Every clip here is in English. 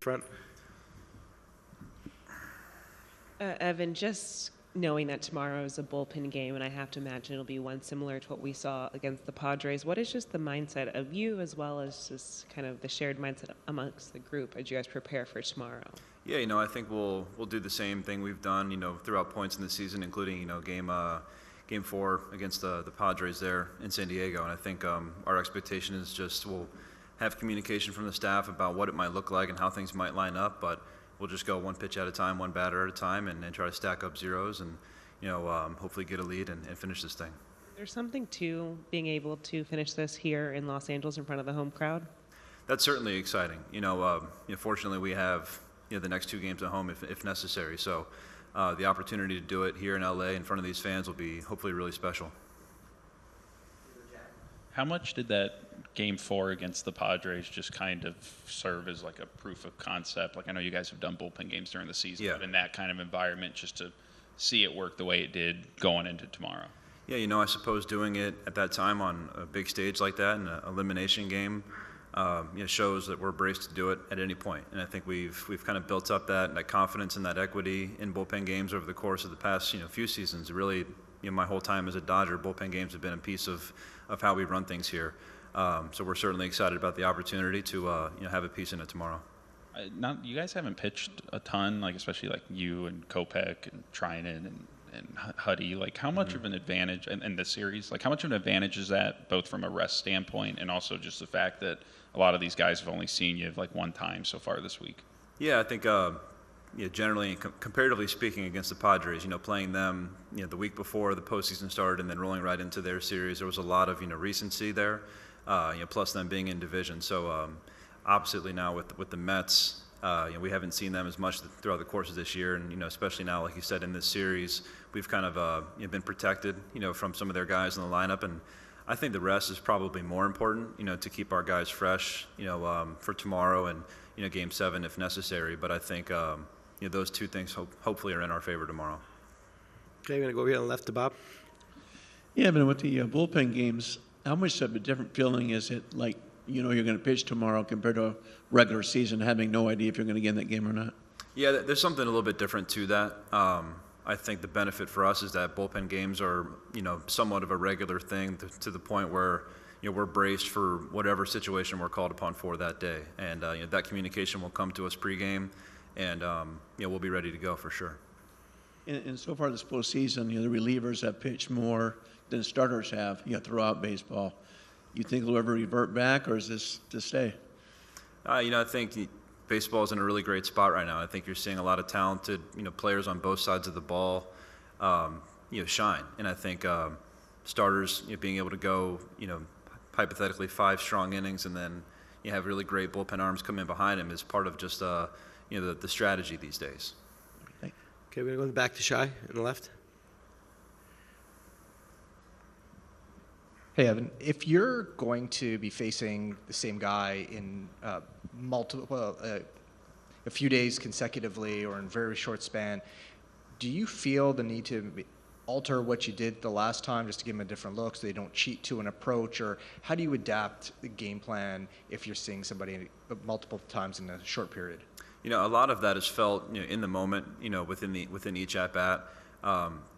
Front. Evan, just knowing that tomorrow is a bullpen game, and I have to imagine it'll be one similar to what we saw against the Padres, what is just the mindset of you as well as just kind of the shared mindset amongst the group as you guys prepare for tomorrow? Yeah, I think we'll do the same thing we've done, throughout points in the season, including, game 4 against the Padres there in San Diego. And I think our expectation is just we'll have communication from the staff about what it might look like and how things might line up, but we'll just go one pitch at a time, one batter at a time, and try to stack up zeros and, hopefully get a lead and finish this thing. There's something to being able to finish this here in Los Angeles in front of the home crowd? That's certainly exciting. Fortunately we have the next 2 games at home if necessary. So the opportunity to do it here in LA in front of these fans will be hopefully really special. How much did that Game 4 against the Padres just kind of serve as like a proof of concept? Like I know you guys have done bullpen games during the season, yeah. But in that kind of environment, just to see it work the way it did going into tomorrow. Yeah, I suppose doing it at that time on a big stage like that in an elimination game shows that we're braced to do it at any point. And I think we've kind of built up that confidence and that equity in bullpen games over the course of the past few seasons. Really, my whole time as a Dodger, bullpen games have been a piece of how we run things here. So we're certainly excited about the opportunity to have a piece in it tomorrow. You guys haven't pitched a ton, like especially like you and Kopech and Trinan and Huddy. Like how much of an advantage in the series? Like how much of an advantage is that, both from a rest standpoint and also just the fact that a lot of these guys have only seen you like one time so far this week? Yeah, I think generally, comparatively speaking, against the Padres, playing them the week before the postseason started and then rolling right into their series, there was a lot of recency there. Plus them being in division. So oppositely now with the Mets, we haven't seen them as much throughout the course of this year, and especially now, like you said, in this series, we've kind of been protected, from some of their guys in the lineup, and I think the rest is probably more important, to keep our guys fresh, for tomorrow and Game 7 if necessary. But I think those 2 things hopefully are in our favor tomorrow. Okay, we're gonna go here on the left to Bob. Yeah, but with the bullpen games, how much of a different feeling is it, like, you're going to pitch tomorrow compared to a regular season, having no idea if you're going to get in that game or not? Yeah, there's something a little bit different to that. I think the benefit for us is that bullpen games are, somewhat of a regular thing to the point where, we're braced for whatever situation we're called upon for that day. And, that communication will come to us pregame, and, we'll be ready to go for sure. And so far this postseason, the relievers have pitched more than starters have, throughout baseball. You think they'll ever revert back, or is this to stay? I think baseball is in a really great spot right now. I think you're seeing a lot of talented, players on both sides of the ball, shine. And I think starters, being able to go, hypothetically 5 strong innings, and then you have really great bullpen arms come in behind him is part of just, the strategy these days. Okay, we're going back to Shai on the left. Hey, Evan, if you're going to be facing the same guy in a few days consecutively or in a very short span, do you feel the need to alter what you did the last time just to give them a different look so they don't cheat to an approach? Or how do you adapt the game plan if you're seeing somebody multiple times in a short period? A lot of that is felt, in the moment, within each at-bat.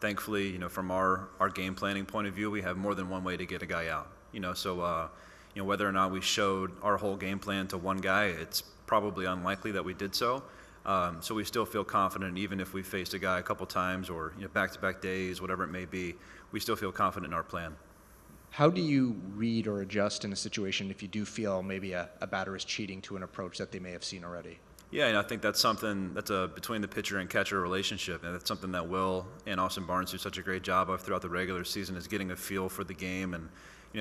Thankfully, from our game planning point of view, we have more than one way to get a guy out. So whether or not we showed our whole game plan to one guy, it's probably unlikely that we did so. So we still feel confident, even if we faced a guy a couple times or back-to-back days, whatever it may be, we still feel confident in our plan. How do you read or adjust in a situation if you do feel maybe a batter is cheating to an approach that they may have seen already? Yeah, and I think that's something that's a between the pitcher and catcher relationship, and that's something that Will and Austin Barnes do such a great job of throughout the regular season, is getting a feel for the game, and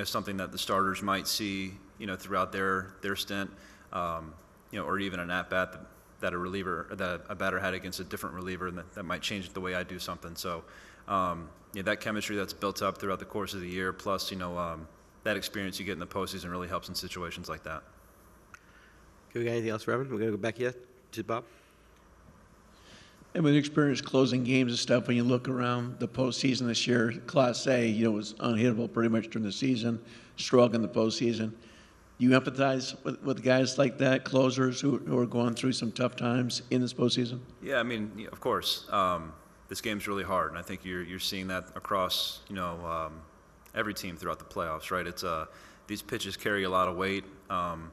something that the starters might see throughout their stint, or even an at bat that a batter had against a different reliever, and that might change the way I do something. So that chemistry that's built up throughout the course of the year, plus that experience you get in the postseason really helps in situations like that. Okay, we got anything else, Reverend? We're going to go back here to Bob. And with experience closing games and stuff, when you look around the postseason this year, Class A, was unhittable pretty much during the season, struggled in the postseason. Do you empathize with guys like that, closers who are going through some tough times in this postseason? Yeah, I mean, of course. This game's really hard, and I think you're seeing that across every team throughout the playoffs, right? It's these pitches carry a lot of weight. I'm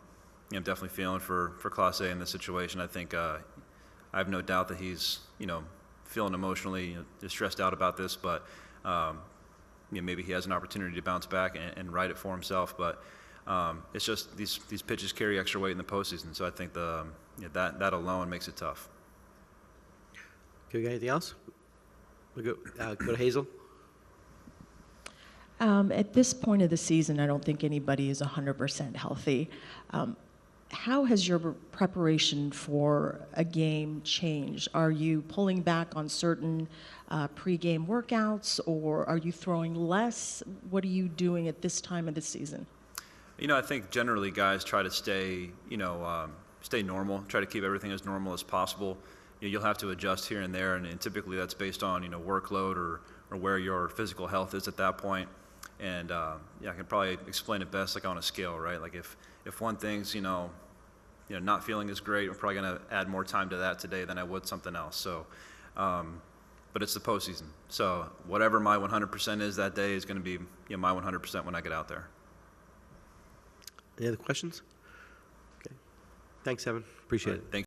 definitely feeling for Clase in this situation. I think I have no doubt that he's feeling emotionally stressed out about this, but maybe he has an opportunity to bounce back and right it for himself. But it's just these pitches carry extra weight in the postseason, so I think that alone makes it tough. Okay, we got anything else? We'll go to Hazel. At this point of the season, I don't think anybody is 100% healthy. How has your preparation for a game changed? Are you pulling back on certain pregame workouts, or are you throwing less? What are you doing at this time of the season? I think generally guys try to stay normal, try to keep everything as normal as possible. You'll have to adjust here and there, and typically that's based on workload or where your physical health is at that point. And I can probably explain it best like on a scale, right? Like if one thing's not feeling as great, I'm probably going to add more time to that today than I would something else. So, but it's the postseason, so whatever my 100% is that day is going to be my 100% when I get out there. Any other questions? Okay. Thanks, Evan. Appreciate it. Thank you.